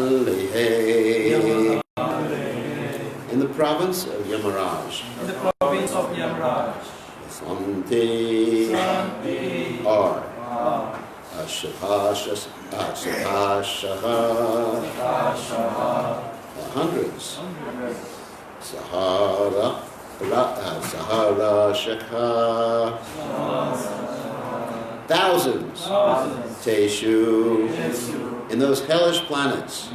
Yamadalehe. In the province of Yamaraj. In the province of Yamaraj. Santi. Are. Ashapashaha. Hundreds. Sahara Shakha. Thousands. Teshu. In those hellish planets.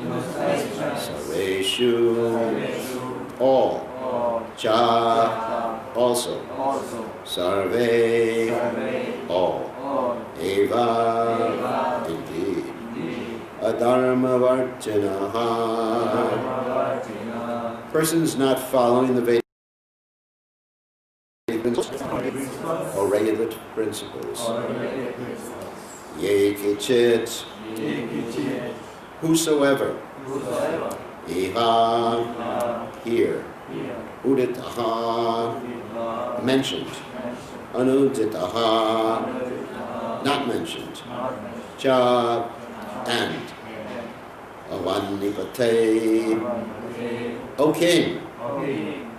Sareshu. All. Cha. Also. Sarve. All. Eva. Indeed. Adharma Vartinaha. Persons not following the Vedic or regular principles. Ye kichit. Whosoever. Iha. Here. Uditaha. Mentioned. Anuditaha. Not mentioned. Cha. And. Avanipate. O King.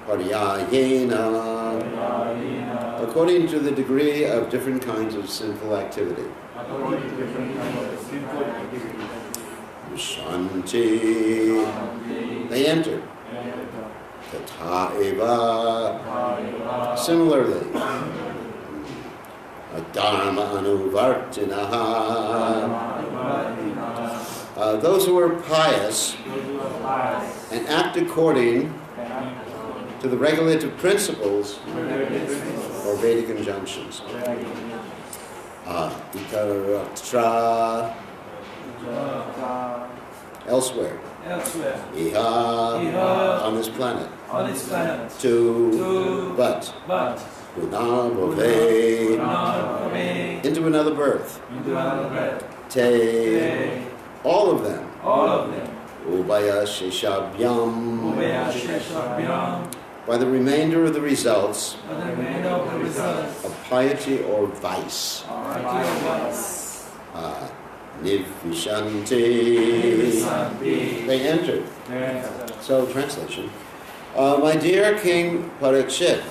Paryayena. According to the degree of different kinds of sinful activity. Shanti. They entered. Tathaeva. Similarly. Dharma anuvartinaha. Those who are pious and act according to the regulative principles or Vedic injunctions. Ikaratra. Elsewhere. Iha. On this planet. To. But. Punarbhave. Into another birth. Te. All of them. Ubaya Sheshabhyam. By the remainder of the results of piety or vice. Nivvishanti. They entered. So, translation. My dear King Parikshit,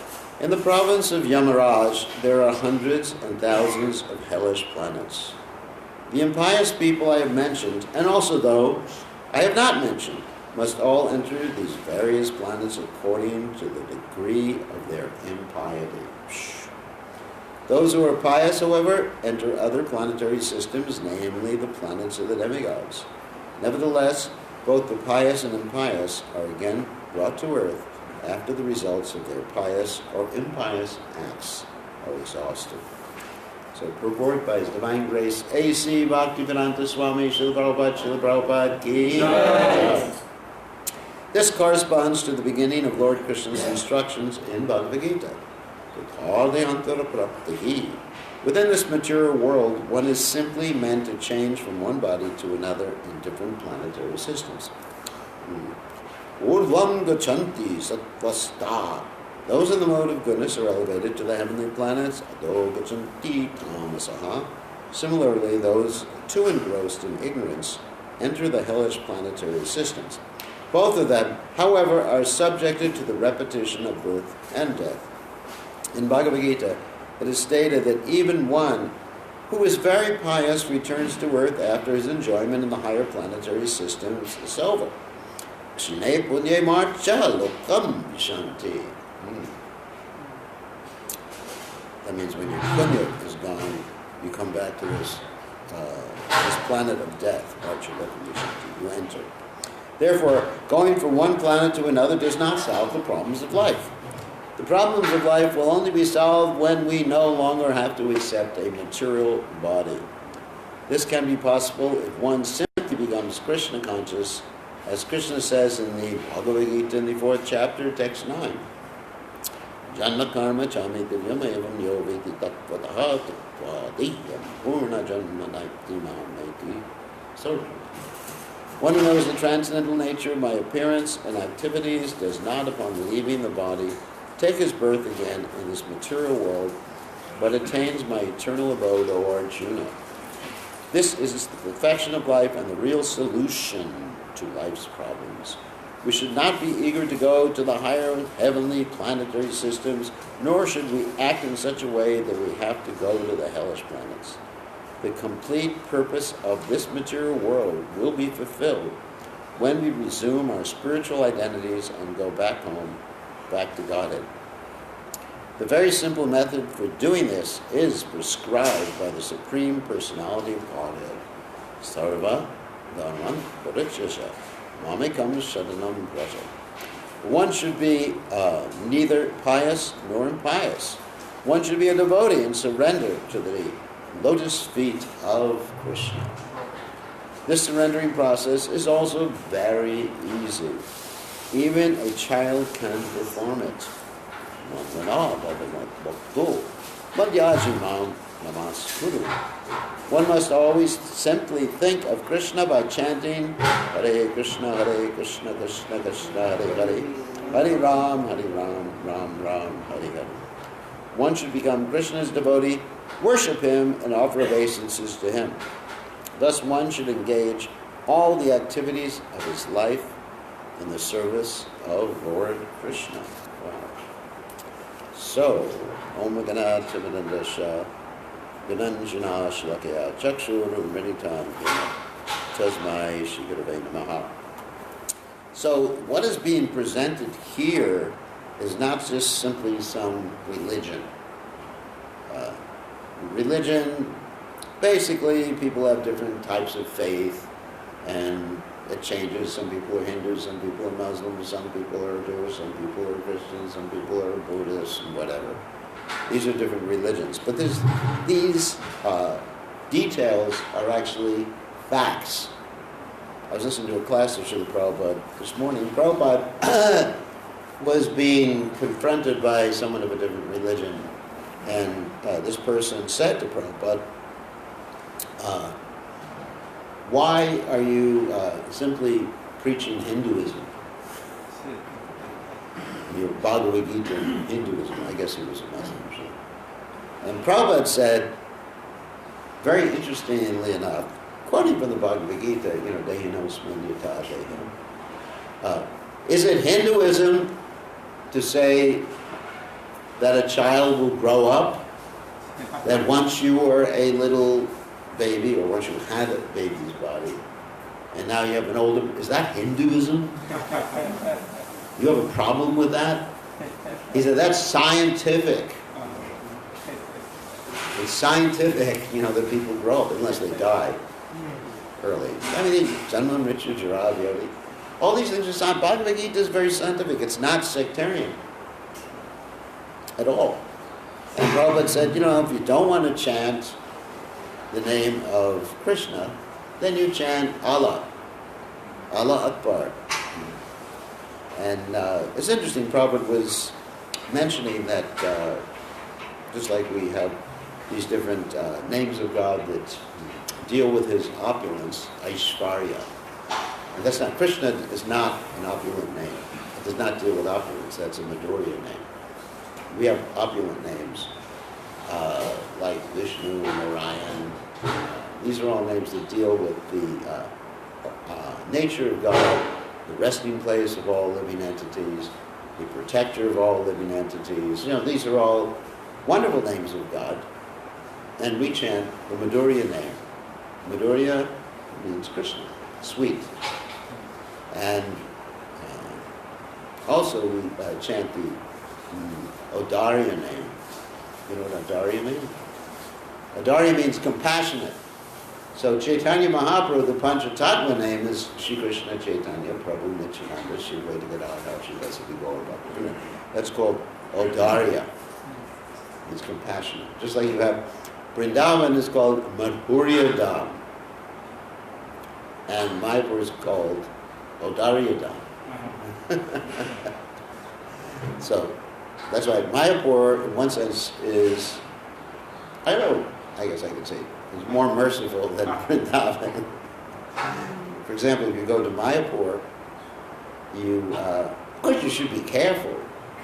in the province of Yamaraj, there are hundreds and thousands of hellish planets. The impious people I have mentioned, and also those I have not mentioned, must all enter these various planets according to the degree of their impiety. Those who are pious, however, enter other planetary systems, namely the planets of the demigods. Nevertheless, both the pious and impious are again brought to earth after the results of their pious or impious acts are exhausted. So, purport by His Divine Grace, A.C. Bhaktivedanta Swami Srila Prabhupada Ki. This corresponds to the beginning of Lord Krishna's instructions in Bhagavad Gita. Within this material world, one is simply meant to change from one body to another in different planetary systems. Urvam gachanti sattvasta. Those in the mode of goodness are elevated to the heavenly planets. Ado gachanti tamasaha. Similarly, those too engrossed in ignorance enter the hellish planetary systems. Both of them, however, are subjected to the repetition of birth and death. In Bhagavad Gita, it is stated that even one who is very pious returns to earth after his enjoyment in the higher planetary systems is over. Shne punye marcha lokam vishanti. That means when your punya is gone, you come back to this planet of death, marcha lokam vishanti. You enter. Therefore, going from one planet to another does not solve the problems of life. The problems of life will only be solved when we no longer have to accept a material body. This can be possible if one simply becomes Krishna conscious, as Krishna says in the Bhagavad Gita in the 4th chapter, text 9. Janma karma chami divyam evam yo viti tattvataha tattvadiyam purna janma naiti mameti. So, one who knows the transcendental nature of my appearance and activities does not, upon leaving the body, take his birth again in this material world, but attains my eternal abode, O Arjuna. This is the perfection of life and the real solution to life's problems. We should not be eager to go to the higher heavenly planetary systems, nor should we act in such a way that we have to go to the hellish planets. The complete purpose of this material world will be fulfilled when we resume our spiritual identities and go back home, back to Godhead. The very simple method for doing this is prescribed by the Supreme Personality of Godhead. Sarva Dharman Parikshasha Mamekam Shadanam Praja. One should be neither pious nor impious. One should be a devotee and surrender to the lotus feet of Krishna. This surrendering process is also very easy. Even a child can perform it. One must always simply think of Krishna by chanting Hare Krishna, Krishna Krishna, Hare Hare, Hare Ram, Ram Ram, Hare Hare. One should become Krishna's devotee, worship him, and offer obeisances to him. Thus one should engage all the activities of his life in the service of Lord Krishna. Wow. So, Om Gana Timadandasha Gananjana Shlakaya Chakshuru Mritam Tasmai Shigurave Namaha. So, what is being presented here is not just simply some religion. Religion, basically, people have different types of faith, and it changes. Some people are Hindus, some people are Muslims, some people are Jewish, some people are Christians, some people are Buddhists, and whatever. These are different religions. But these details are actually facts. I was listening to a class of Srila Prabhupada this morning. Prabhupada was being confronted by someone of a different religion, and this person said to Prabhupada, why are you simply preaching Hinduism? Your Bhagavad Gita in Hinduism. I guess he was a Muslim. And Prabhupada said, very interestingly enough, quoting from the Bhagavad Gita, Dehino Smanyata Dehino. Is it Hinduism to say that a child will grow up? That once you were a little baby, or once you had a baby's body, and now you have an older, is that Hinduism? You have a problem with that? He said, that's scientific. It's scientific, that people grow up unless they die early. I mean, Janman, Richard, Jarad, Yogi, all these things are scientific. Bhagavad Gita is very scientific. It's not sectarian at all. And Prabhupada said, if you don't want to chant the name of Krishna, then you chant Allah. Allah Akbar. And it's interesting, Prabhupada was mentioning that just like we have these different names of God that deal with his opulence, Aishvarya. And that's not, Krishna is not an opulent name. It does not deal with opulence. That's a Madhurya name. We have opulent names like Vishnu, Narayan. These are all names that deal with the nature of God, the resting place of all living entities, the protector of all living entities. These are all wonderful names of God. And we chant the Madhurya name. Madhurya means Krishna, sweet. And also we chant the Audarya name. You know what Audarya means? Audarya means compassionate. So Chaitanya Mahaprabhu, the Panchatattva name is Shri Krishna Chaitanya Prabhu Nityananda Shri Advaita Gadadhar Srivasa Gaura Bhakta. That's called Audarya. It's compassionate. Just like you have Vrindavan is called Madhurya Dham. And Mayapur is called Audarya Dham. So that's why Mayapur, in one sense, is, I guess I could say, is more merciful than Vrindavan. For example, if you go to Mayapur, of course you should be careful,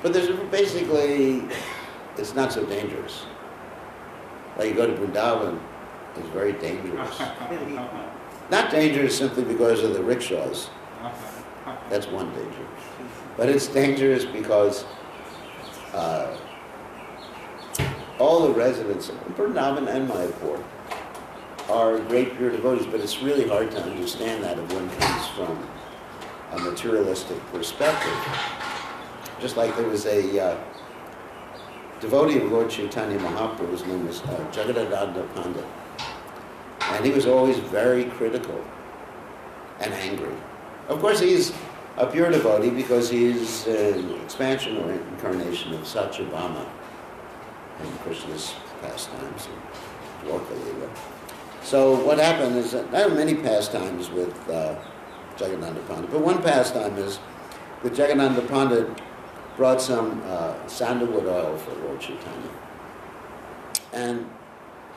but there's basically, it's not so dangerous. Like you go to Vrindavan, is very dangerous. Not dangerous simply because of the rickshaws. That's one danger. But it's dangerous because all the residents of Vrindavan and Mayapur are great pure devotees, but it's really hard to understand that if one comes from a materialistic perspective. Just like there was a devotee of Lord Chaitanya Mahaprabhu, his name was Jagadananda Pandit, and he was always very critical and angry. Of course, he's a pure devotee because he's an expansion or incarnation of Satyabhama in Krishna's pastimes and Dwarka Leela. So what happened is that there are many pastimes with Jagadananda Pandit, but one pastime is that Jagadananda Pandit brought some sandalwood oil for Lord Chaitanya. And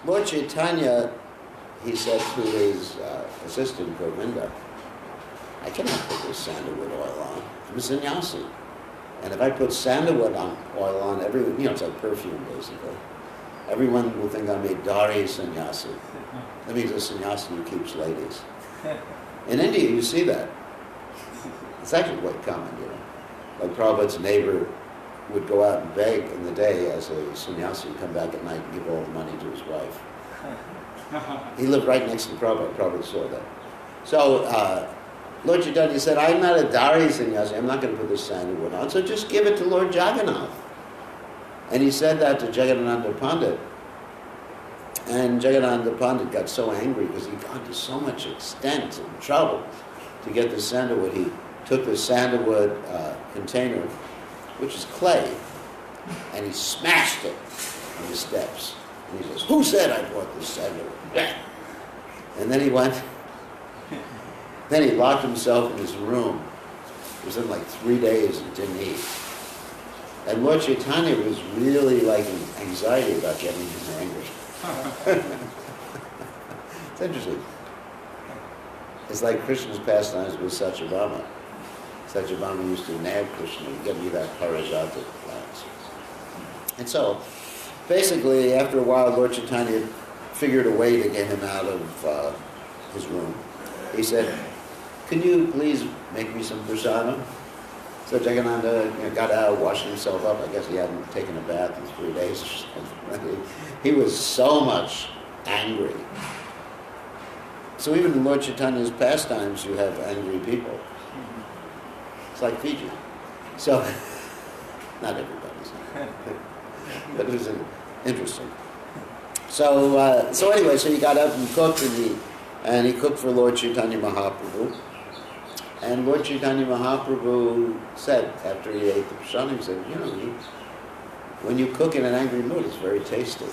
Lord Chaitanya, he said to his assistant, Govinda, I cannot put this sandalwood oil on. I'm a sannyasi. And if I put sandalwood oil on, everyone, it's like perfume basically. Everyone will think I'm a Dari sannyasi. That means a sannyasi who keeps ladies. In India, you see that. It's actually quite common, Like Prabhupada's neighbor would go out and beg in the day as a sannyasi and come back at night and give all the money to his wife. He lived right next to Prabhupada. Prabhupada saw that. So Lord Chaitanya said, I'm not a Dari sannyasi. I'm not going to put this sandalwood on. So just give it to Lord Jagannath. And he said that to Jagadananda Pandit. And Jagadananda Pandit got so angry because he'd gone to so much extent and trouble to get the sandalwood. He took the sandalwood container, which is clay, and he smashed it on the steps. And he says, who said I brought this sandalwood? And then he went, then he locked himself in his room. It was in like 3 days and didn't eat. And Lord Chaitanya was really like in anxiety about getting him angry. It's interesting. It's like Krishna's pastimes with Satyabhama. Satyabhama used to nag Krishna and give me that parajata class. And so, basically, after a while, Lord Chaitanya figured a way to get him out of his room. He said, can you please make me some prasadam? So Jagadananda got out, washed himself up. I guess he hadn't taken a bath in 3 days or something. He was so much angry. So even in Lord Chaitanya's pastimes, you have angry people. It's like Fiji. So, not everybody's. But it was interesting. So anyway, so he got up and cooked, and he cooked for Lord Chaitanya Mahaprabhu. And Lord Chaitanya Mahaprabhu said, after he ate the prasadam, he said, when you cook in an angry mood, it's very tasty.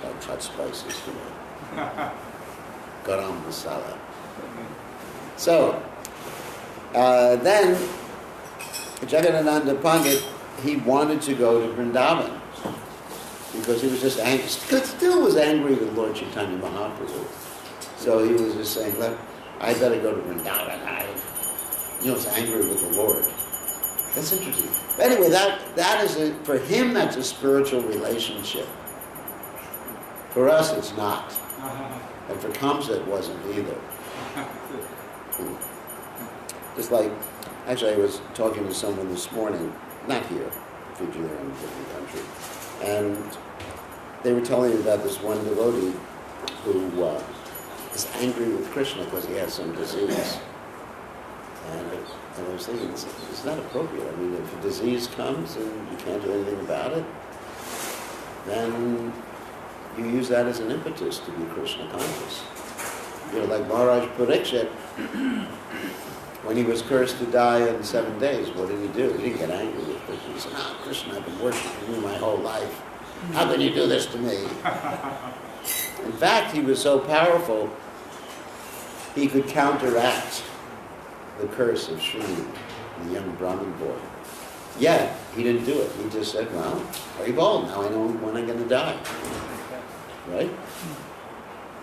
Like hot spices, garam masala. So, then, Jagadananda Pandit, he wanted to go to Vrindavan because he was just angry, still was angry with Lord Chaitanya Mahaprabhu. So he was just saying, look, I better go to Vrindavan. He's angry with the Lord. That's interesting. But anyway, that is, for him, that's a spiritual relationship. For us, it's not. And for Kamsa, it wasn't either. Just like, actually, I was talking to someone this morning, not here, Fiji, they're in a different country, and they were telling me about this one devotee who is angry with Krishna because he has some disease. And I was thinking, it's not appropriate. I mean, if a disease comes and you can't do anything about it, then you use that as an impetus to be Krishna conscious. Like Maharaj Parikshit, when he was cursed to die in 7 days, what did he do? He didn't get angry with Krishna. He said, Krishna, I've been worshiping you my whole life. How can you do this to me? In fact, he was so powerful, he could counteract the curse of Srini, the young Brahmin boy. Yet, he didn't do it. He just said, well, very bold. Now I know when I'm going to die. Right?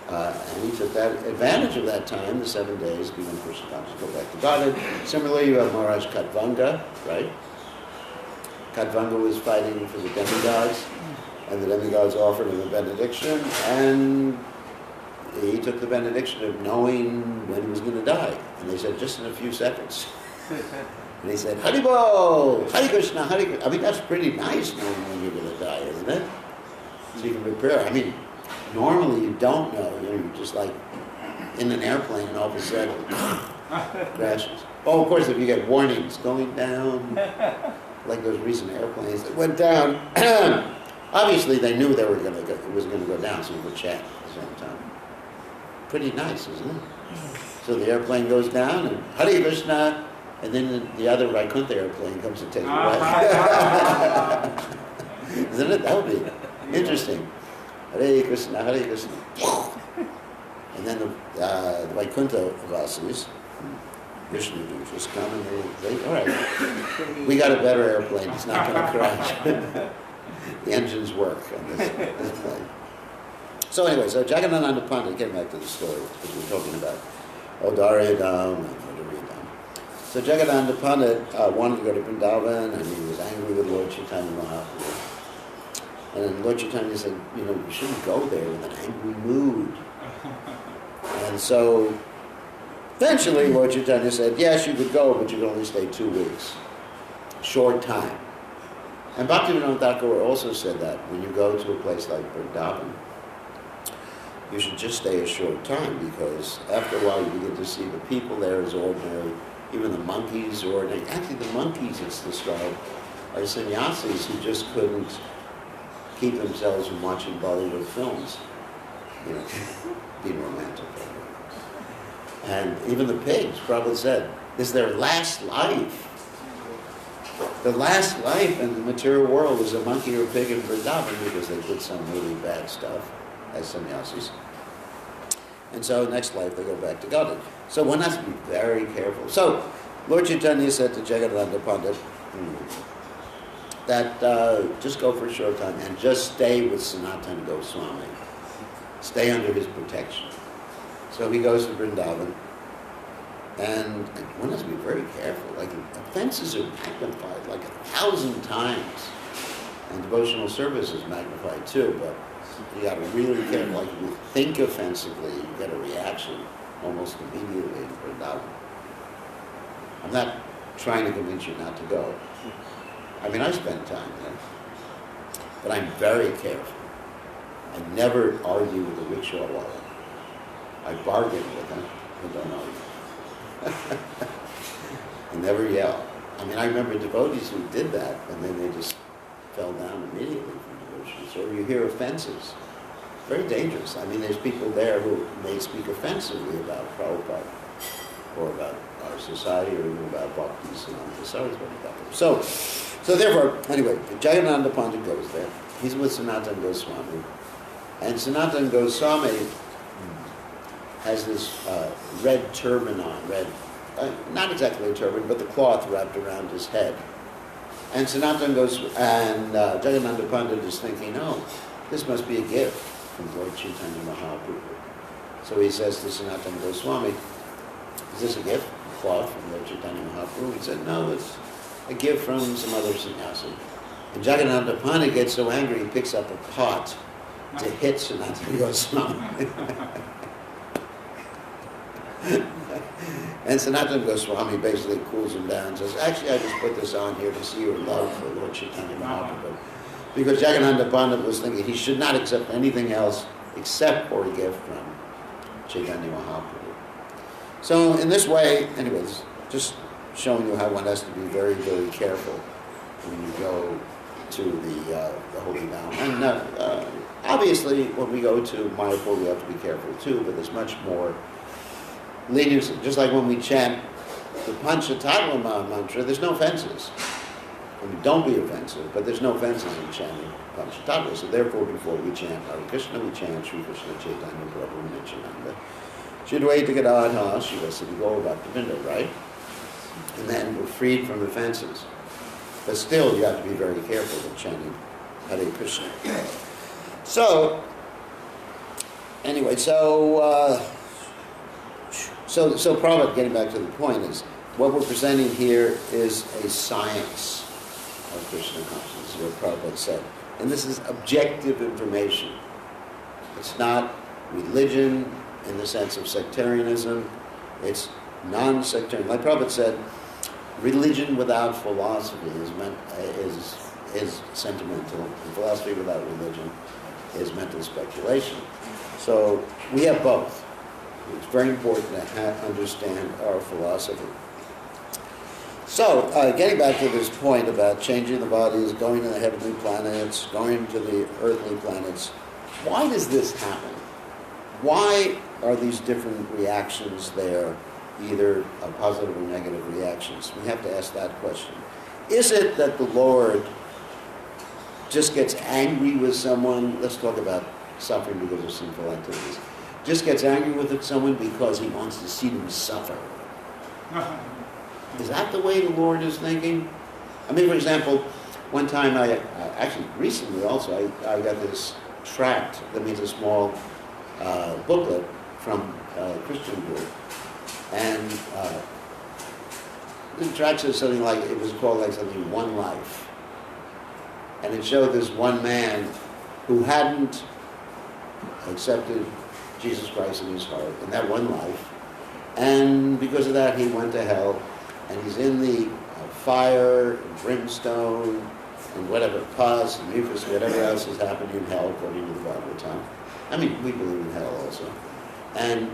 And he took that advantage of that time, the 7 days, being Krishna conscious, go back to Godhead. Similarly, you have Maharaj Katvanga, right? Kadvanga was fighting for the demigods, and the demigods offered him a benediction, and he took the benediction of knowing when he was going to die. And they said, just in a few seconds. And he said, Haribo, Hare Krishna, Hare Krishna. I mean, that's pretty nice knowing when you're going to die, isn't it? So you can prepare. I mean, normally you don't know. You're just like in an airplane and all of a sudden crashes. Oh, of course, if you get warnings going down, like those recent airplanes that went down, obviously they knew they were going to go, it was going to go down, so you could chat at the same time. Pretty nice, isn't it? So the airplane goes down, and Hare Krishna, and then the other Vaikuntha airplane comes to take you away. Isn't it? That would be interesting. Hare Krishna, Hare Krishna. And then the Vaikuntha Vasis, Krishna do just come and they, all right, we got a better airplane, it's not going to crash. The engines work on this plane. So anyway, so Jagadananda Pandit, getting back to the story that we were talking about, Odaryadam and Odaryadam. So Jagadananda Pandit wanted to go to Vrindavan, and he was angry with Lord Chaitanya Mahaprabhu. And Lord Chaitanya said, you shouldn't go there with an angry mood. And so eventually Lord Chaitanya said, yes, you could go, but you could only stay 2 weeks. Short time. And Bhaktivinoda Thakur also said that when you go to a place like Vrindavan, you should just stay a short time, because after a while you begin to see the people there as ordinary, even the monkeys are ordinary. Actually, the monkeys, it's described, are sannyasis who just couldn't keep themselves from watching Bollywood films, being romantic. And even the pigs, Prabhupada said, is their last life. The last life in the material world is a monkey or a pig in Vrindavan, because they did some really bad stuff as sannyasis. And so next life they go back to Godhead. So one has to be very careful. So Lord Chaitanya said to Jagadananda Pandit that just go for a short time and just stay with Sanatana Goswami. Stay under his protection. So he goes to Vrindavan, and one has to be very careful. Like, offenses are magnified like 1,000 times, and devotional service is magnified too, but you got to really be careful. Like, if you think offensively, you get a reaction almost immediately in Vrindavan. I'm not trying to convince you not to go. I mean, I spend time there, but I'm very careful. I never argue with the rickshaw wallet. I bargain with him, I don't argue. I never yell. I mean, I remember devotees who did that, and then they just fell down immediately from devotions. Or you hear offenses. Very dangerous. I mean, there's people there who may speak offensively about Prabhupada, or about our society, or even about Bhaktis and Saraswati Thakur. So therefore, anyway, Jagadananda Pandit goes there. He's with Sanatana Goswami. And Sanatana Goswami has this red turban on, not exactly a turban, but the cloth wrapped around his head. And Sanatana Jagadananda Pandit is thinking, oh, this must be a gift from Lord Chaitanya Mahaprabhu. So he says to Sanatana Goswami, is this a gift, a cloth from Lord Chaitanya Mahaprabhu? He said, no, it's a gift from some other sannyasi. And Jagadananda Pandit gets so angry, he picks up a pot to hit Sanatana Goswami. And Sanatana Goswami basically cools him down and says, actually, I just put this on here to see your love for Lord Chaitanya Mahaprabhu. Because Jagadananda Pandit was thinking he should not accept anything else except for a gift from Chaitanya Mahaprabhu. So in this way, anyways, just showing you how one has to be very, very careful when you go to the Holy Mountain. And obviously, when we go to Mayapur, we have to be careful too, but there's much more leniency. Just like when we chant the Panchatattva mantra, there's no offenses. I mean, don't be offensive, but there's no offenses in chanting Panchatattva. So therefore, before we chant Hare Krishna, we chant Sri Krishna Chaitanya Prabhu Nityananda. Shidwaita Gadadha Shivasati Gaura Bhaktivinoda, right? And then we're freed from offenses. But still, you have to be very careful when chanting Hare Krishna. So, anyway, so Prabhupada, getting back to the point, is what we're presenting here is a science. of Krishna consciousness, is what Prabhupada said. And this is objective information. It's not religion in the sense of sectarianism. It's non-sectarian. Like Prabhupada said, religion without philosophy is sentimental, and philosophy without religion is mental speculation. So we have both. It's very important to understand our philosophy. So, getting back to this point about changing the bodies, going to the heavenly planets, going to the earthly planets, why does this happen? Why are these different reactions there, either positive or negative reactions? We have to ask that question. Is it that the Lord just gets angry with someone? Let's talk about suffering because of sinful activities. Just gets angry with someone because he wants to see them suffer. Is that the way the Lord is thinking? I mean, for example, one time actually recently also, I got this tract, that means a small booklet from a Christian group. And the tract says something like, it was called like something, One Life. And it showed this one man who hadn't accepted Jesus Christ in his heart, in that one life. And because of that, he went to hell. And he's in the fire, and brimstone, and whatever, pus, and mucus, whatever else is happening in hell, according to the Bhagavatam. I mean, we believe in hell also. And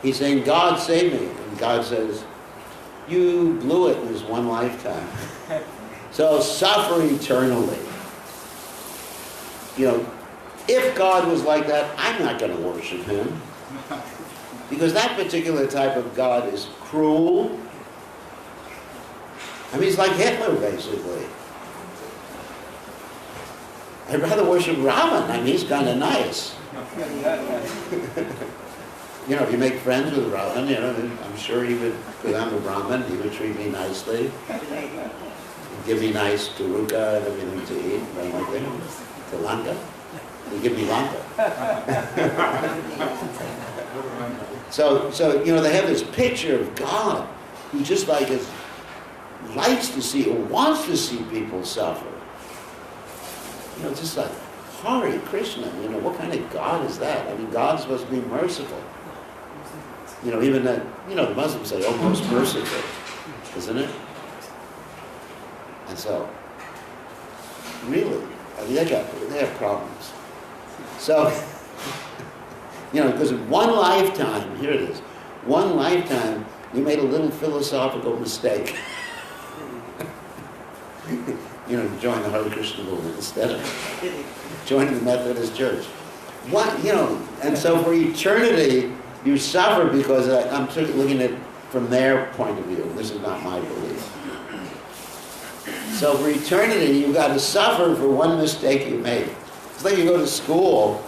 he's saying, God save me. And God says, you blew it in this one lifetime. So suffer eternally. You know, if God was like that, I'm not going to worship him. Because that particular type of God is cruel. I mean, he's like Hitler, basically. I'd rather worship Raman. I mean, he's kind of nice. You know, if you make friends with Raman, you know, I'm sure he would, because I'm a Brahmin, he would treat me nicely. Give me nice turuka and everything to eat, right like that. To Lanka. He'd give me Lanka. So, you know, they have this picture of God who just like likes to see or wants to see people suffer. You know, just like Hare Krishna, you know, what kind of God is that? I mean, God's supposed to be merciful. You know, even that, you know, the Muslims say, oh, most merciful, isn't it? And so, really, I mean, they have problems. So, you know, because in one lifetime, here it is, one lifetime, you made a little philosophical mistake. You know, join the Hare Krishna movement instead of joining the Methodist Church. What, you know, and so for eternity, you suffer because I'm looking at it from their point of view. This is not my belief. So for eternity, you've got to suffer for one mistake you made. It's like you go to school.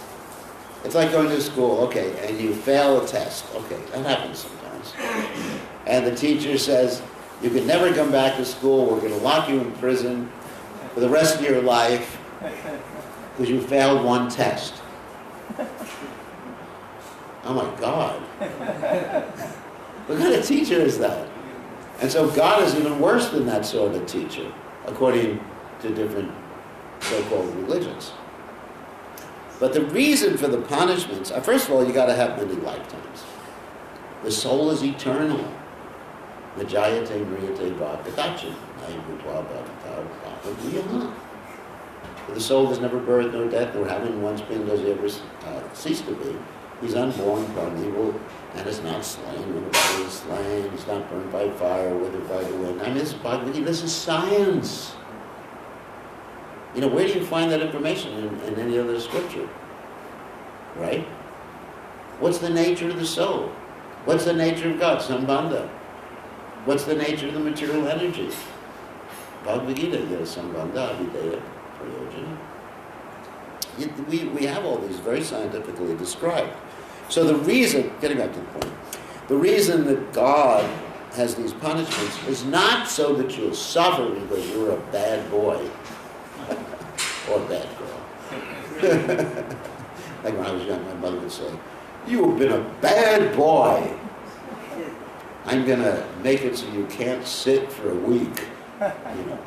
It's like going to school, okay, and you fail a test. Okay, that happens sometimes. And the teacher says, you can never come back to school. We're going to lock you in prison for the rest of your life because you failed one test. Oh my God. What kind of teacher is that? And so God is even worse than that sort of teacher, according to different so-called religions. But the reason for the punishments, first of all, you got to have many lifetimes. The soul is eternal. Vijayate mriyate bhakatachin. For the soul there's never birth, nor death, nor having once been, does he ever cease to be. He's unborn, primeval, and is not slain when the body is slain. He's not burned by fire, withered by the wind. I mean, this is science. You know, where do you find that information in any other scripture? Right? What's the nature of the soul? What's the nature of God? Sambandha. What's the nature of the material energy? Bhagavad Gita, Sambandha, Videya, Prayojana. We have all these very scientifically described. So the reason, getting back to the point, the reason that God has these punishments is not so that you'll suffer because you're a bad boy or a bad girl. Like when I was young, my mother would say, "You have been a bad boy. I'm going to make it so you can't sit for a week." You know,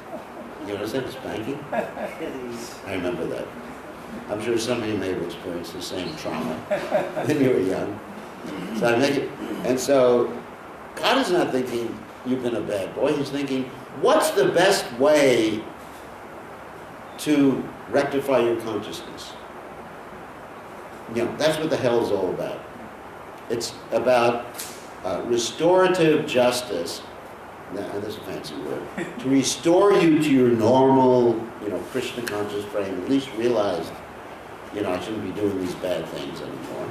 You understand spanking? I remember that. I'm sure some of you may have experienced the same trauma when you were young. So I make it, and so God is not thinking you've been a bad boy. He's thinking, what's the best way to rectify your consciousness? You know, that's what the hell is all about. It's about restorative justice. Now, that's a fancy word. To restore you to your normal, Krishna conscious frame. At least realize, I shouldn't be doing these bad things anymore.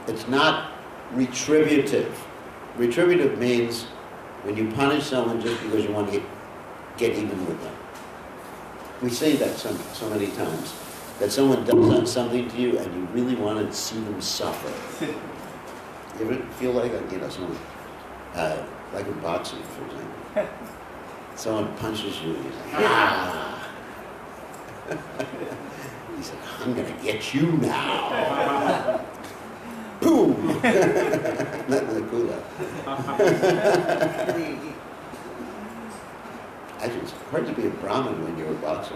It's not retributive. Retributive means when you punish someone just because you want to get even with them. We say that so many times, that someone does something to you and you really want to see them suffer. You ever feel like someone, like in boxing, for example, someone punches you and you say, ah! He said, I'm going to get you now. Boom! Nothing cool that. Actually, it's hard to be a Brahmin when you're a boxer.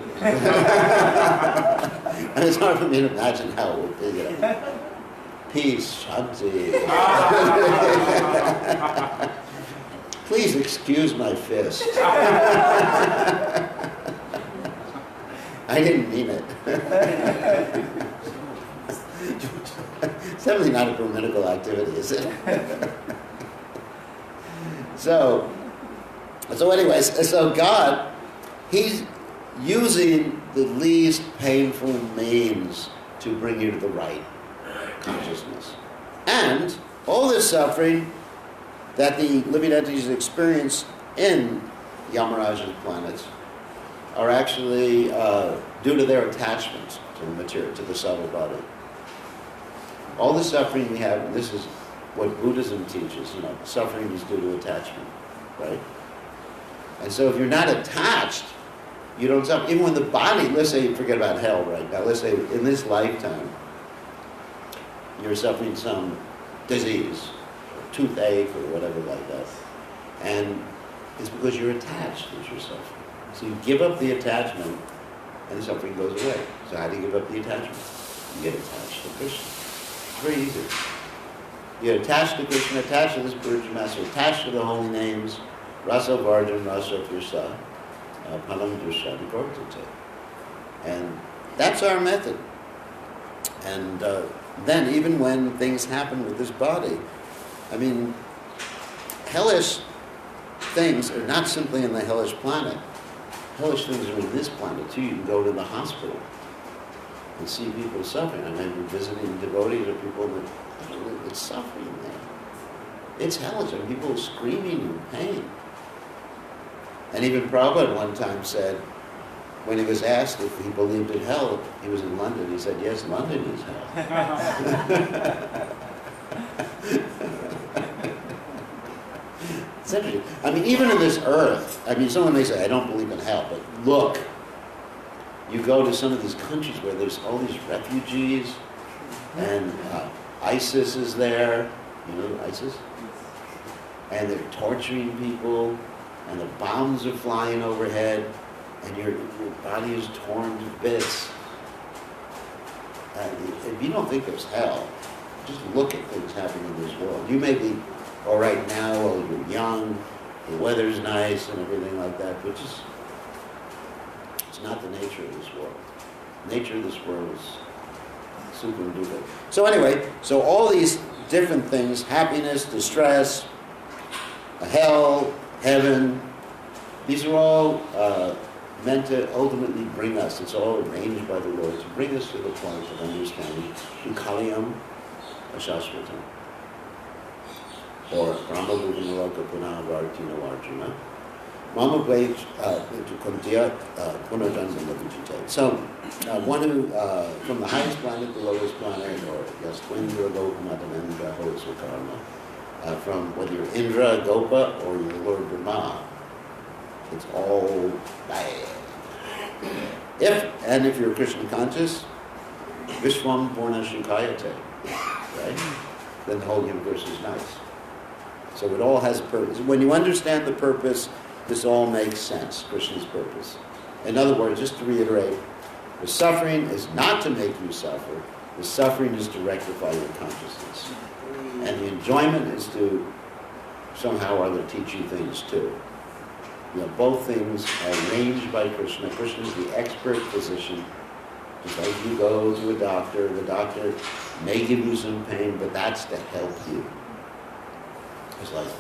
And it's hard for me to imagine how it would be. Peace, Shanti. Please excuse my fist. I didn't mean it. It's definitely not a brahminical activity, is it? So anyways, so God, He's using the least painful means to bring you to the right consciousness. And all this suffering that the living entities experience in Yamaraj's planets are actually due to their attachment to the material, to the subtle body. All the suffering we have, and this is what Buddhism teaches, suffering is due to attachment, right? And so if you're not attached, you don't suffer. Even when the body, let's say, forget about hell right now, let's say in this lifetime, you're suffering some disease, or toothache, or whatever like that. And it's because you're attached that you're suffering. So you give up the attachment, and the suffering goes away. So how do you give up the attachment? You get attached to Krishna. It's very easy. You're attached to Krishna, attached to the spiritual master, attached to the holy names, Rasa Varjan, Rasa Krishna, Palam Drisha, Vivartate. And that's our method. And then even when things happen with this body, hellish things are not simply in the hellish planet. Hellish things are in this planet too. You can go to the hospital and see people suffering. We're visiting devotees or people that's suffering there. It's hellish. People are screaming in pain. And even Prabhupada one time said, when he was asked if he believed in hell, he was in London, he said, yes, London is hell. It's interesting. Even in this earth, someone may say, I don't believe in hell, but look, you go to some of these countries where there's all these refugees, and ISIS is there, ISIS? And they're torturing people, and the bombs are flying overhead, and your body is torn to bits. If you don't think there's hell, just look at things happening in this world. You may be all right now while you're young, the weather's nice and everything like that, but it's not the nature of this world. The nature of this world is super duper. So anyway, all these different things, happiness, distress, hell, heaven, these are all meant to ultimately bring us, it's all arranged by the Lord, to bring us to the point of understanding Ukaliyam Ashashvatam. Or Brahma Bhuvanaloka Punah Vartino Arjuna. Mama Bhai Kuntiya Punajanma Vijite. So, one who, from the highest planet, the lowest planet, or Yaswindra, Gopamadamendra, Hosukarma, from whether you're Indra, Gopa, or you're Lord Brahma, it's all bad. If you're Krishna conscious, Vishwam Purna Shukayate, right? Then the whole universe is nice. So it all has a purpose. When you understand the purpose this all makes sense, Krishna's purpose. In other words, just to reiterate, the suffering is not to make you suffer. The suffering is to rectify your consciousness. And the enjoyment is to somehow or other teach you things too. Both things are arranged by Krishna. Krishna is the expert physician. Just like you go to a doctor, the doctor may give you some pain, but that's to help you. It's like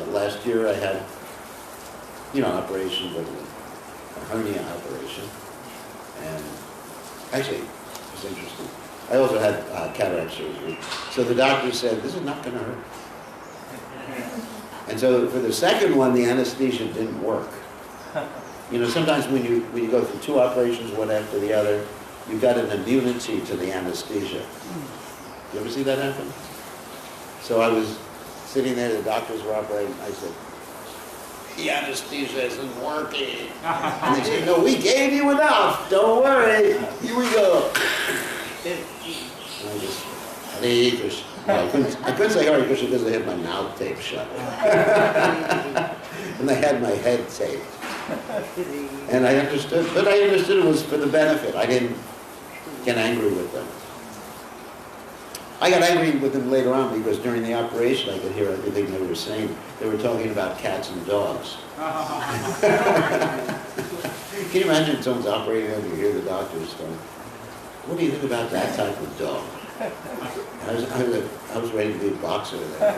last year I had, an operation, but a hernia operation. And actually, it was interesting. I also had cataract surgery. So the doctor said, this is not going to hurt. And so for the second one, the anesthesia didn't work. Sometimes when you go through two operations, one after the other, you've got an immunity to the anesthesia. You ever see that happen? So I was sitting there, the doctors were operating, I said, the anesthesia isn't working. And they said, no, we gave you enough, don't worry, here we go. And I just, Hare Krishna. I couldn't say Hare Krishna because they had my mouth taped shut. And they had my head taped. And I understood, but I understood it was for the benefit. I didn't get angry with them. I got angry with them later on because during the operation I could hear everything they were saying. They were talking about cats and dogs. Can you imagine someone's operating and you hear the doctors going, what do you think about that type of dog? I was ready to be a boxer there.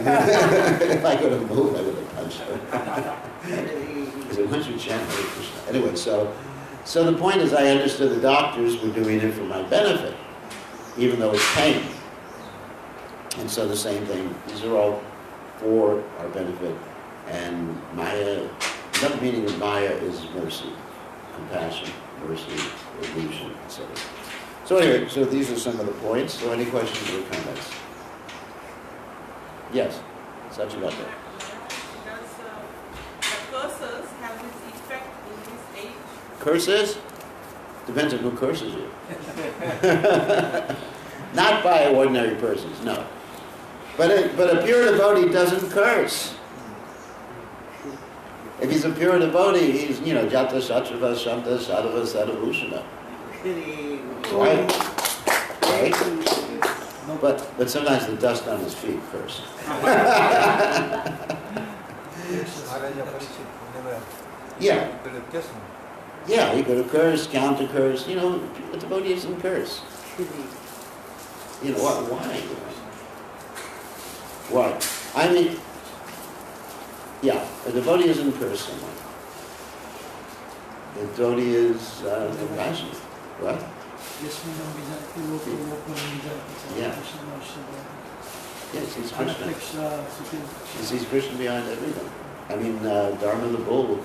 If I could have moved, I would have punched her. I said, once you chant Hare Krishna. Anyway, so the point is I understood the doctors were doing it for my benefit, even though it's pain. And so the same thing, these are all for our benefit. And Maya, another meaning of Maya is mercy, compassion, mercy, illusion, etc. So anyway, so these are some of the points. So any questions or comments? Yes, Sachibata. Does the curses have this effect in this age? Curses? Depends on who curses you. Not by ordinary persons, no. But a pure devotee doesn't curse. If he's a pure devotee, he's, Jata Shatrava Shanta Sadhava Sadhavusana. Right? But sometimes the dust on his feet first. Yeah. Yeah, he could have cursed, counter cursed. A devotee doesn't curse. Why? Why? I mean, yeah, a devotee isn't curse someone. The devotee is compassionate. What? Yeah. Yes, he's Krishna. He sees Krishna behind everything. I mean, Dharma the Bull,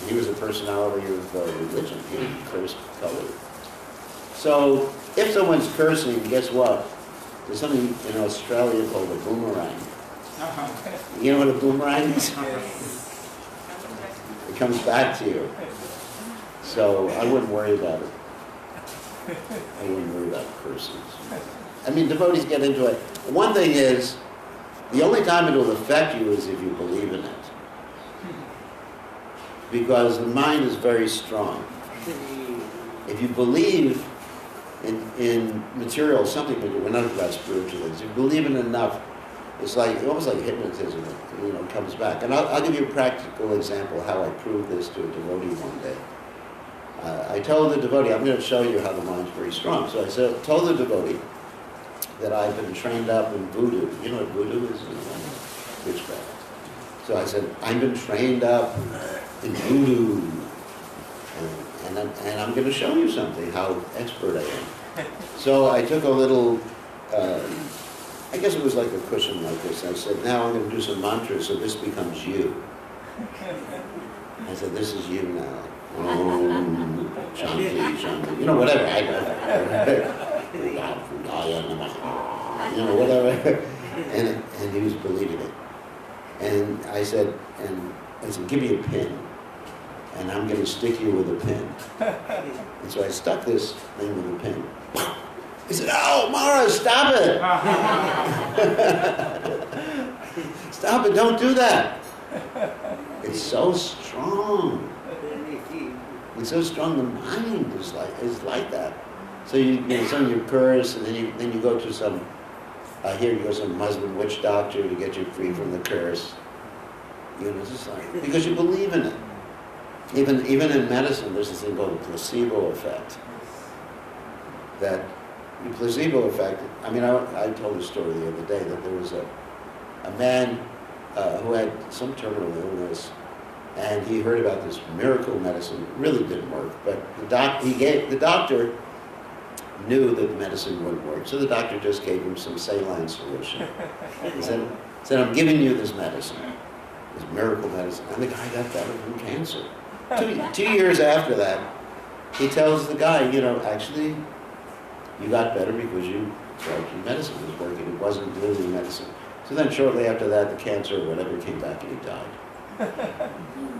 he was a personality of religion. He didn't curse color. So, if someone's cursing, guess what? There's something in Australia called a boomerang. You know what a boomerang is? It comes back to you. So, I wouldn't worry about it. I wouldn't worry about curses. I mean, devotees get into it. One thing is, the only time it will affect you is if you believe in it. Because the mind is very strong. If you believe in material, something we're not about spiritual things. If you believe in enough, it's almost like hypnotism. It comes back. And I'll give you a practical example how I proved this to a devotee one day. I told the devotee, I'm going to show you how the mind's very strong. So I told the devotee that I've been trained up in voodoo. You know what voodoo is? Witchcraft. So I said, I've been trained up in voodoo. And I'm going to show you something, how expert I am. So I took a little, I guess it was like a cushion like this. I said, now I'm going to do some mantras so this becomes you. I said, this is you now. Shanti, Shanti, whatever. Whatever. And he was believing it. And I said, give me a pin. And I'm going to stick you with a pin. And so I stuck this thing with a pin. He said, oh, Mara, stop it. Stop it, don't do that. It's so strong. It's so strong. The mind is like that. So you know, some you curse, and then you go to some. Here you go to some Muslim witch doctor to get you free from the curse. You know, just like because you believe in it. Even in medicine, there's this thing called the placebo effect. That the placebo effect. I mean, I told a story the other day that there was a man who had some terminal illness, and he heard about this miracle medicine. It really didn't work, but the doctor knew that the medicine wouldn't work, so the doctor just gave him some saline solution. He said, "I'm giving you this medicine, this miracle medicine," and the guy got better from cancer. 2 years after that, he tells the guy, you know, actually, you got better because you thought your medicine was working. It wasn't really medicine. So then shortly after that, the cancer or whatever came back and he died.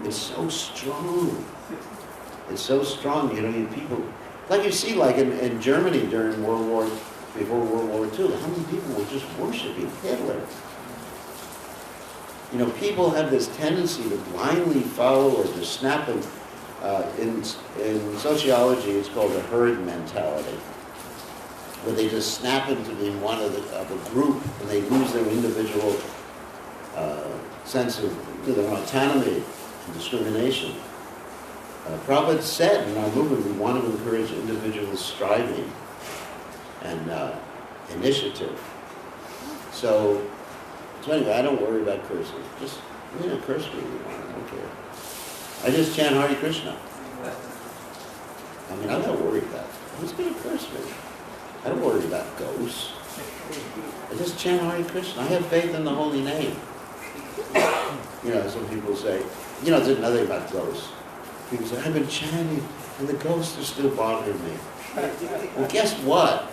It's so strong. It's so strong. You know, people, like you see, like in Germany before World War II, how many people were just worshiping Hitler? You know, people have this tendency to blindly follow or to snap in sociology, it's called the herd mentality, where they just snap into being one of a group and they lose their individual sense of their autonomy and discrimination. Prabhupada said in our movement we want to encourage individual striving and initiative. So anyway, I don't worry about cursing. Just, you know, curse me if you want. I don't care. I just chant Hare Krishna. I mean, I'm not worried about it. Who's going to curse me? I don't worry about ghosts. I just chant Hare Krishna. I have faith in the holy name. You know, some people say, you know, there's another thing about ghosts. People say, I've been chanting and the ghosts are still bothering me. Well, guess what?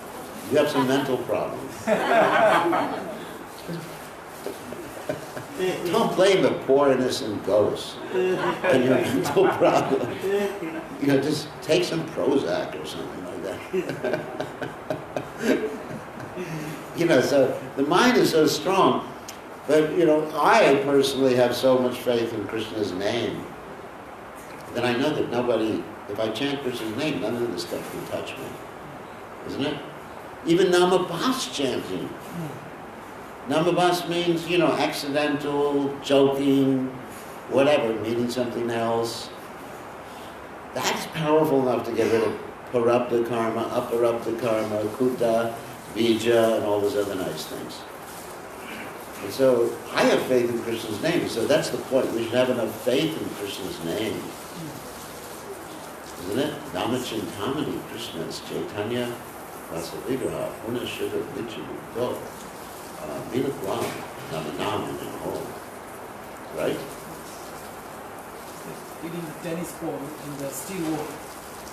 You have some mental problems. Don't blame the poor innocent ghost and your mental problem. You know, just take some Prozac or something like that. You know, so the mind is so strong. But, you know, I personally have so much faith in Krishna's name that I know that nobody, if I chant Krishna's name, none of this stuff can touch me. Isn't it? Even Namabas chanting. Namabas means, you know, accidental, joking, whatever, meaning something else. That's powerful enough to get rid of parabdha karma, aparabdha karma, kuta, bija, and all those other nice things. And so I have faith in Krishna's name, so that's the point. We should have enough faith in Krishna's name. Isn't it? Namachintamani Krishna's Chaitanya Vasavigraha Puna Shuddha Vichamuto Vinaklam Namanam in home. Right? Hitting the tennis ball in the steel wall,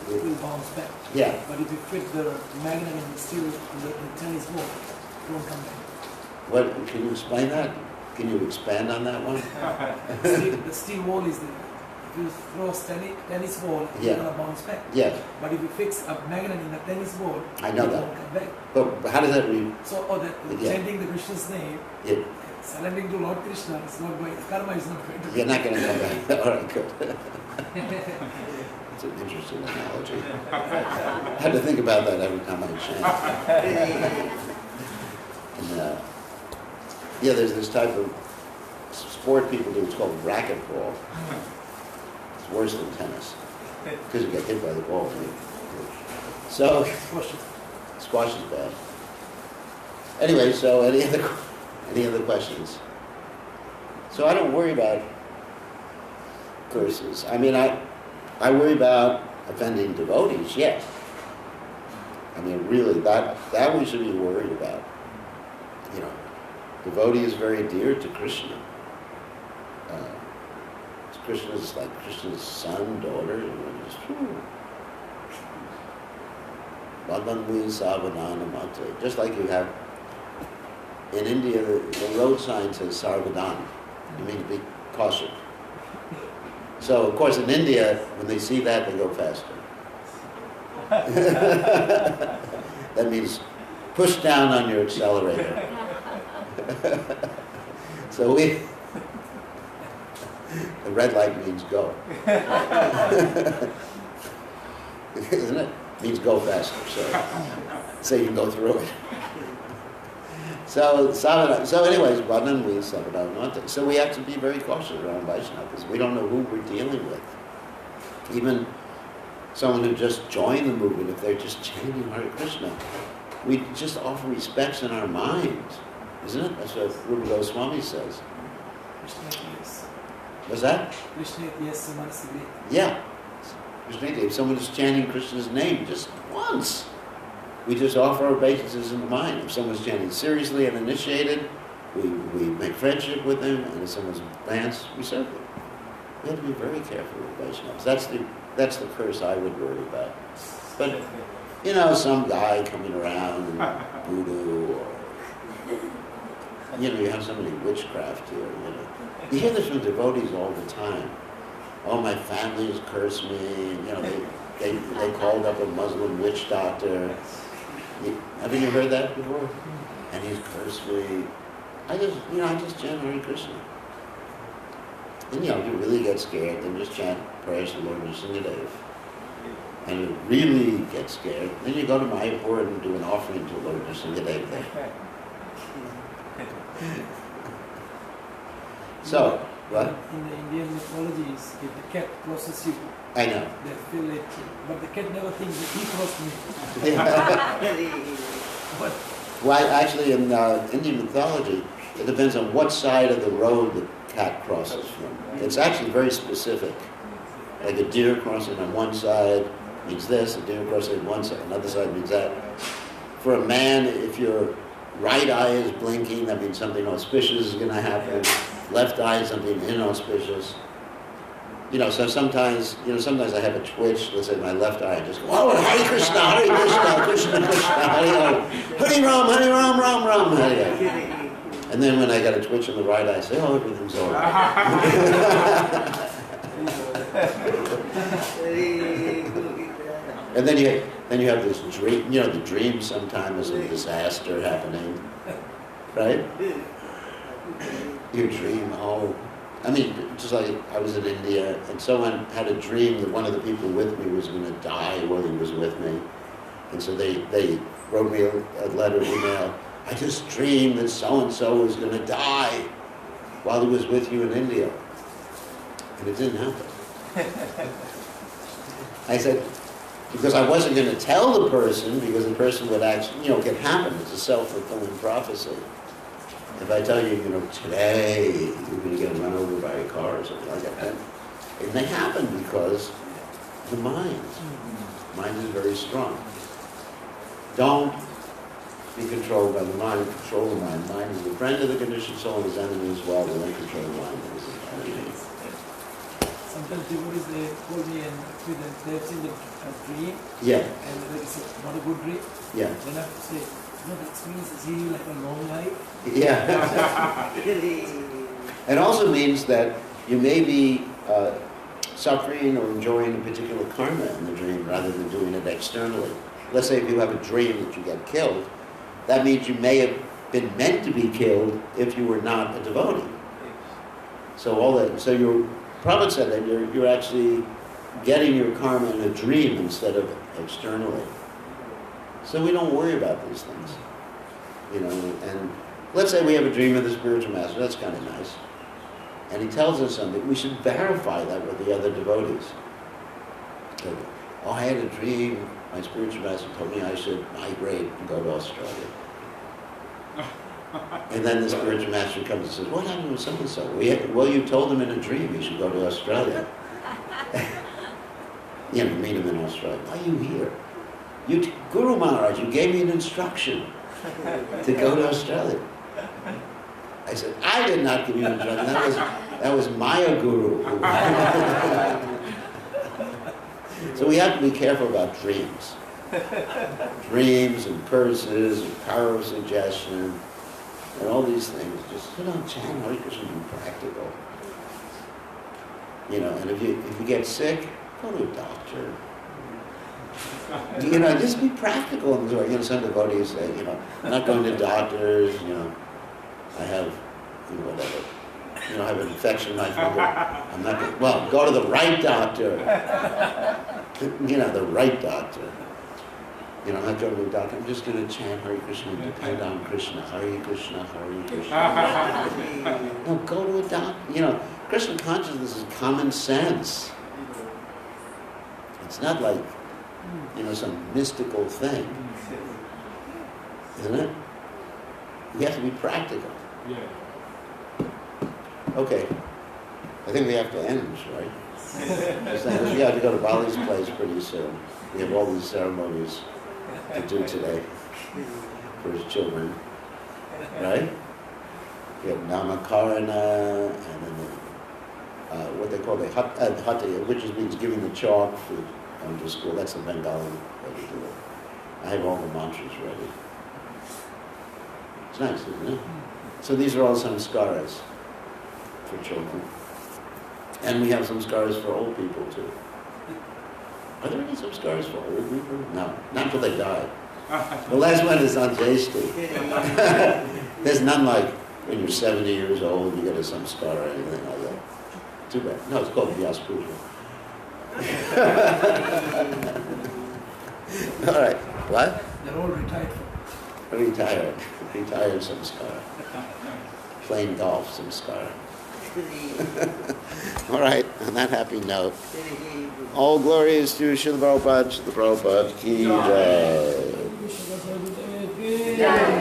it will bounce back. Yeah. But if you fit the magnet in the steel, in the tennis ball, it won't come back. What, can you explain that? Can you expand on that one? The steel wall is there. If you throw a tennis ball, it's Yeah. going to bounce back. Yeah, But if you fix a magnet in the tennis ball, I know it that. won't come back. but how does that read? So, Yeah. chanting the Krishna's name, Yeah. surrendering to Lord Krishna, is not going, karma is not going to You're not going to come back. All right, good. It's an interesting analogy. I had to think about that every time I chant. And, yeah, there's this type of sport people do. It's called racquetball. It's worse than tennis because you get hit by the ball. So squash is bad. Anyway, so any other questions? So I don't worry about curses. I mean, I worry about offending devotees. Yes. I mean, really, that we should be worried about. You know, devotee is very dear to Krishna. Krishna is like Krishna's son, daughter, just like you have in India, the road sign says Sarvadan. You mean to be cautious. So, of course, in India, when they see that, they go faster. That means push down on your accelerator. So The red light means go. Isn't it? Means go faster, so you can go through it. So anyways, Bandhan means Savadhananta. So we have to be very cautious around Vaishnava because we don't know who we're dealing with. Even someone who just joined the movement, if they're just chanting Hare Krishna, we just offer respects in our mind, isn't it? That's what Rupa Goswami says. What's that? Krishna, yes, Manasivit. Yeah. Krishna, if someone is chanting Krishna's name just once, we just offer our obeisances in the mind. If someone's chanting seriously and initiated, we make friendship with them, and if someone's advanced, we serve them. We have to be very careful with Vaishnavas. That's the curse I would worry about. But, some guy coming around and voodoo, or, you have so many witchcraft here, You hear this from devotees all the time. Oh, my family has cursed me. They called up a Muslim witch doctor. Haven't you heard that before? And he's cursed me. I just chant Hare Krishna. And if you really get scared, then just chant prayers to Lord Nrsimhadev. And you really get scared, then you go to Mayapur and do an offering to Lord Nrsimhadev there. So, what? In the Indian mythology, if the cat crosses you, I know. they feel it, but the cat never thinks that he crossed me. But Well, actually, in Indian mythology, it depends on what side of the road the cat crosses from. It's actually very specific. Like a deer crossing on one side means this, a deer crossing on one side, another side means that. For a man, if your right eye is blinking, that means something auspicious is going to happen. Left eye is something inauspicious. So sometimes I have a twitch, let's say my left eye, I just go, oh, Hare Krishna, Hare Krishna, Krishna Krishna, Hare Ram, Hare Ram, Ram Ram, Hare. And then when I got a twitch in the right eye, I say, oh, everything's all right. And then you have this dream, the dream sometimes is a disaster happening, right? You dream, just like I was in India, and someone had a dream that one of the people with me was going to die while he was with me. And so they wrote me a letter, email, I just dreamed that so-and-so was going to die while he was with you in India. And it didn't happen. I said, because I wasn't going to tell the person, because the person would actually, it can happen. It's a self-fulfilling prophecy. If I tell you, today you're going to get run over by a car or something like that, it may happen because the mind is very strong. Don't be controlled by the mind, control the mind. Mind is the friend of the conditioned soul and his enemy as well, but don't control the mind. sometimes devotees, they call me and they have seen a dream. Yeah. And they say, not a good dream. Yeah. Then I have to say, no, that means it's really like a long life. Yeah. It also means that you may be suffering or enjoying a particular karma in the dream rather than doing it externally. Let's say if you have a dream that you get killed, that means you may have been meant to be killed if you were not a devotee. So your Prabhupada said that you're actually getting your karma in a dream instead of externally. So we don't worry about these things. And let's say we have a dream of the spiritual master, that's kind of nice. And he tells us something, we should verify that with the other devotees. So, I had a dream, my spiritual master told me I should migrate and go to Australia. And then the spiritual master comes and says, what happened with so-and-so? Well, you told him in a dream he should go to Australia. Meet him in Australia. Why are you here? Guru Maharaj, you gave me an instruction to go to Australia. I said, I did not give you an instruction. That was Maya Guru. So we have to be careful about dreams. Dreams and curses and power of suggestion and all these things. Just, chant Hare Krishna, be practical. And if you get sick, go to a doctor. Just be practical. Some devotees say, I'm not going to doctors, I have, whatever. you know, I have an infection in my finger. I'm not going to, well, go to the right doctor. You know, the right doctor. You know, I'm not going to the doctor. I'm just going to chant Hare Krishna, depend on Krishna. Hare Krishna, Hare Krishna. No, go to a doctor. You know, Krishna consciousness is common sense. It's not like, you know, some mystical thing. Isn't it? You have to be practical. Yeah. Okay. I think we have to end, right? Just saying, we have to go to Bali's place pretty soon. We have all these ceremonies to do today for his children, right? We have Namakarana, and then what they call the Hati, which means giving the chalk for going to school. That's the Bengali way to do it. I have all the mantras ready. It's nice, isn't it? So these are all samskaras for children. And we have samskaras for old people too. Are there any samskaras for old people? No, not until they die. The last one is on Jayasti. There's none like when you're 70 years old, you get a samskara or anything like that. Too bad. No, it's called Vyas Puja. All right. What? They're all retired. Retired. Retired samskara. Playing golf samskara. All right, on that happy note, all glory is to Srila Prabhupada, Ki Jai.